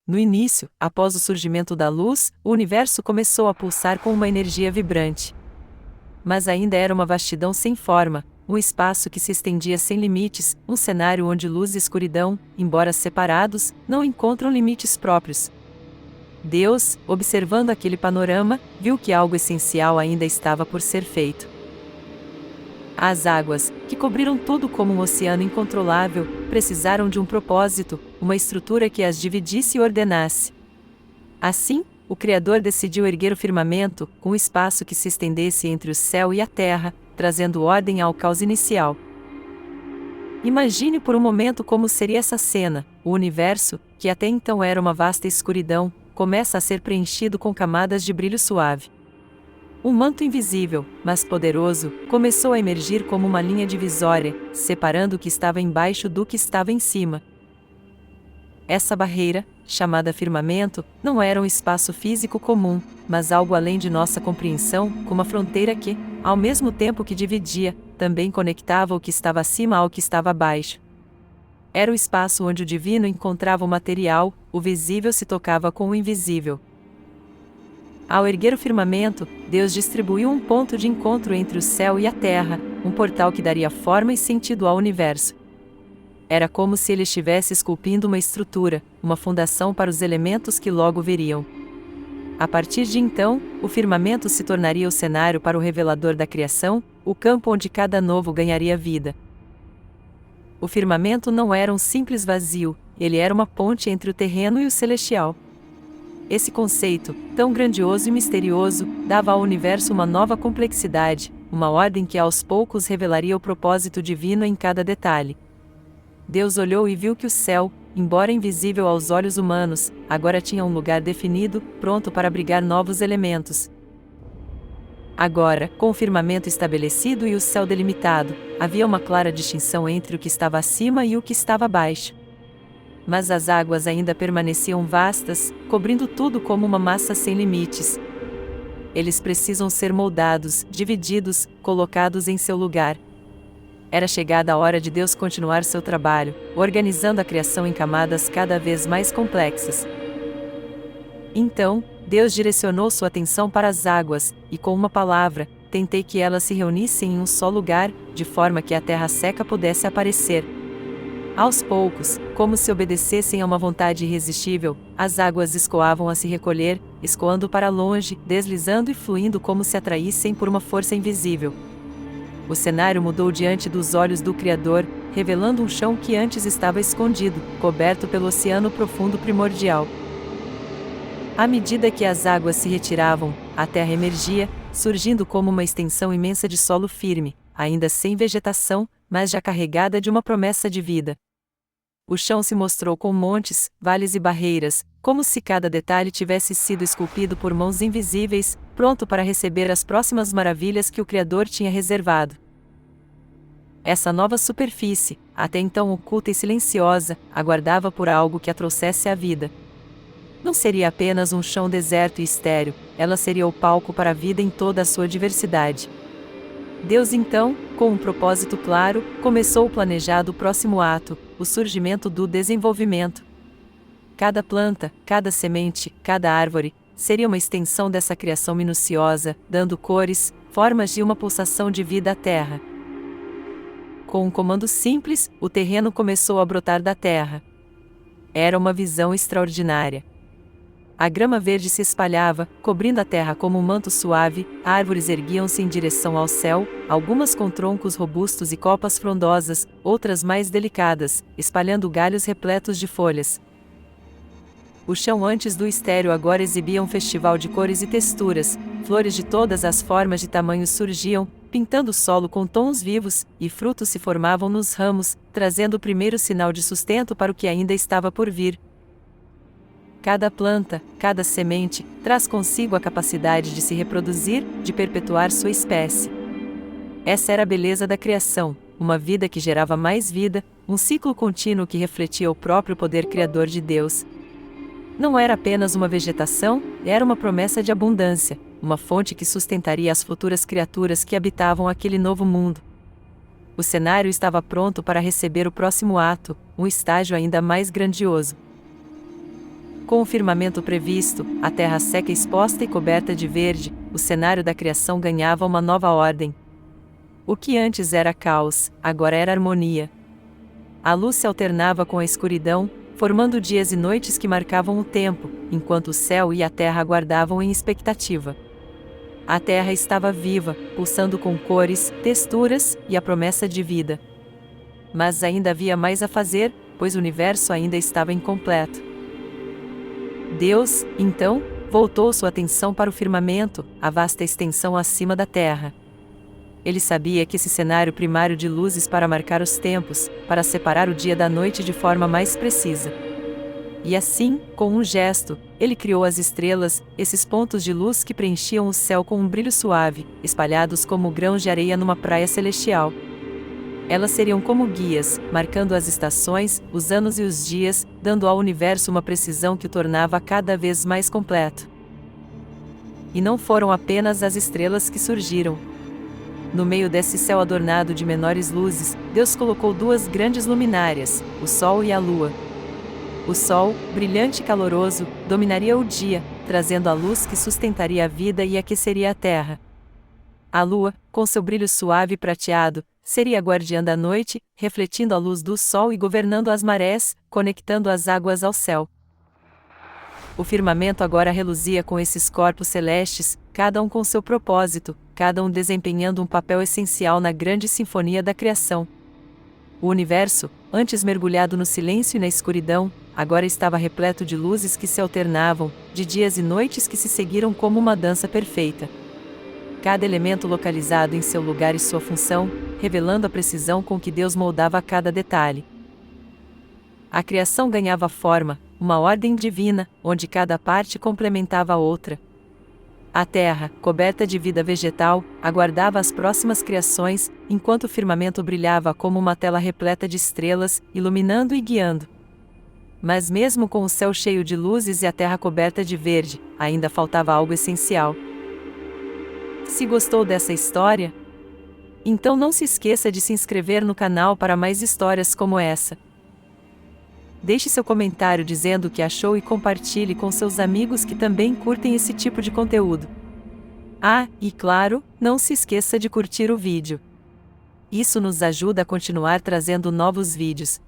No início, após o surgimento da luz, o universo começou a pulsar com uma energia vibrante. Mas ainda era uma vastidão sem forma, um espaço que se estendia sem limites, um cenário onde luz e escuridão, embora separados, não encontram limites próprios. Deus, observando aquele panorama, viu que algo essencial ainda estava por ser feito. As águas, que cobriram tudo como um oceano incontrolável, precisaram de um propósito, uma estrutura que as dividisse e ordenasse. Assim, o Criador decidiu erguer o firmamento, com um espaço que se estendesse entre o céu e a terra, trazendo ordem ao caos inicial. Imagine por um momento como seria essa cena: o universo, que até então era uma vasta escuridão, começa a ser preenchido com camadas de brilho suave. Um manto invisível, mas poderoso, começou a emergir como uma linha divisória, separando o que estava embaixo do que estava em cima. Essa barreira, chamada firmamento, não era um espaço físico comum, mas algo além de nossa compreensão, como uma fronteira que, ao mesmo tempo que dividia, também conectava o que estava acima ao que estava abaixo. Era o espaço onde o divino encontrava o material, o visível se tocava com o invisível. Ao erguer o firmamento, Deus distribuiu um ponto de encontro entre o céu e a terra, um portal que daria forma e sentido ao universo. Era como se ele estivesse esculpindo uma estrutura, uma fundação para os elementos que logo viriam. A partir de então, o firmamento se tornaria o cenário para o revelador da criação, o campo onde cada novo ganharia vida. O firmamento não era um simples vazio, ele era uma ponte entre o terreno e o celestial. Esse conceito, tão grandioso e misterioso, dava ao universo uma nova complexidade, uma ordem que aos poucos revelaria o propósito divino em cada detalhe. Deus olhou e viu que o céu, embora invisível aos olhos humanos, agora tinha um lugar definido, pronto para abrigar novos elementos. Agora, com o firmamento estabelecido e o céu delimitado, havia uma clara distinção entre o que estava acima e o que estava abaixo. Mas as águas ainda permaneciam vastas, cobrindo tudo como uma massa sem limites. Eles precisam ser moldados, divididos, colocados em seu lugar. Era chegada a hora de Deus continuar seu trabalho, organizando a criação em camadas cada vez mais complexas. Então, Deus direcionou sua atenção para as águas, e com uma palavra, tentei que elas se reunissem em um só lugar, de forma que a terra seca pudesse aparecer. Aos poucos, como se obedecessem a uma vontade irresistível, as águas escoavam a se recolher, escoando para longe, deslizando e fluindo como se atraíssem por uma força invisível. O cenário mudou diante dos olhos do Criador, revelando um chão que antes estava escondido, coberto pelo oceano profundo primordial. À medida que as águas se retiravam, a terra emergia, surgindo como uma extensão imensa de solo firme, ainda sem vegetação, mas já carregada de uma promessa de vida. O chão se mostrou com montes, vales e barreiras, como se cada detalhe tivesse sido esculpido por mãos invisíveis, pronto para receber as próximas maravilhas que o Criador tinha reservado. Essa nova superfície, até então oculta e silenciosa, aguardava por algo que a trouxesse à vida. Não seria apenas um chão deserto e estéril, ela seria o palco para a vida em toda a sua diversidade. Deus então, com um propósito claro, começou o planejado próximo ato, o surgimento do desenvolvimento. Cada planta, cada semente, cada árvore, seria uma extensão dessa criação minuciosa, dando cores, formas e uma pulsação de vida à terra. Com um comando simples, o terreno começou a brotar da terra. Era uma visão extraordinária. A grama verde se espalhava, cobrindo a terra como um manto suave, árvores erguiam-se em direção ao céu, algumas com troncos robustos e copas frondosas, outras mais delicadas, espalhando galhos repletos de folhas. O chão antes do estéril agora exibia um festival de cores e texturas, flores de todas as formas e tamanhos surgiam, pintando o solo com tons vivos, e frutos se formavam nos ramos, trazendo o primeiro sinal de sustento para o que ainda estava por vir. Cada planta, cada semente, traz consigo a capacidade de se reproduzir, de perpetuar sua espécie. Essa era a beleza da criação, uma vida que gerava mais vida, um ciclo contínuo que refletia o próprio poder criador de Deus. Não era apenas uma vegetação, era uma promessa de abundância, uma fonte que sustentaria as futuras criaturas que habitavam aquele novo mundo. O cenário estava pronto para receber o próximo ato, um estágio ainda mais grandioso. Com o firmamento previsto, a terra seca exposta e coberta de verde, o cenário da criação ganhava uma nova ordem. O que antes era caos, agora era harmonia. A luz se alternava com a escuridão, formando dias e noites que marcavam o tempo, enquanto o céu e a terra aguardavam em expectativa. A terra estava viva, pulsando com cores, texturas e a promessa de vida. Mas ainda havia mais a fazer, pois o universo ainda estava incompleto. Deus, então, voltou sua atenção para o firmamento, a vasta extensão acima da terra. Ele sabia que esse cenário primário de luzes para marcar os tempos, para separar o dia da noite de forma mais precisa. E assim, com um gesto, ele criou as estrelas, esses pontos de luz que preenchiam o céu com um brilho suave, espalhados como grãos de areia numa praia celestial. Elas seriam como guias, marcando as estações, os anos e os dias, dando ao universo uma precisão que o tornava cada vez mais completo. E não foram apenas as estrelas que surgiram. No meio desse céu adornado de menores luzes, Deus colocou duas grandes luminárias, o Sol e a Lua. O Sol, brilhante e caloroso, dominaria o dia, trazendo a luz que sustentaria a vida e aqueceria a terra. A Lua, com seu brilho suave e prateado, seria a guardiã da noite, refletindo a luz do Sol e governando as marés, conectando as águas ao céu. O firmamento agora reluzia com esses corpos celestes, cada um com seu propósito, cada um desempenhando um papel essencial na grande sinfonia da criação. O universo, antes mergulhado no silêncio e na escuridão, agora estava repleto de luzes que se alternavam, de dias e noites que se seguiram como uma dança perfeita. Cada elemento localizado em seu lugar e sua função, revelando a precisão com que Deus moldava cada detalhe. A criação ganhava forma, uma ordem divina, onde cada parte complementava a outra. A terra, coberta de vida vegetal, aguardava as próximas criações, enquanto o firmamento brilhava como uma tela repleta de estrelas, iluminando e guiando. Mas mesmo com o céu cheio de luzes e a terra coberta de verde, ainda faltava algo essencial. Se gostou dessa história? Então não se esqueça de se inscrever no canal para mais histórias como essa. Deixe seu comentário dizendo o que achou e compartilhe com seus amigos que também curtem esse tipo de conteúdo. Ah, e claro, não se esqueça de curtir o vídeo. Isso nos ajuda a continuar trazendo novos vídeos.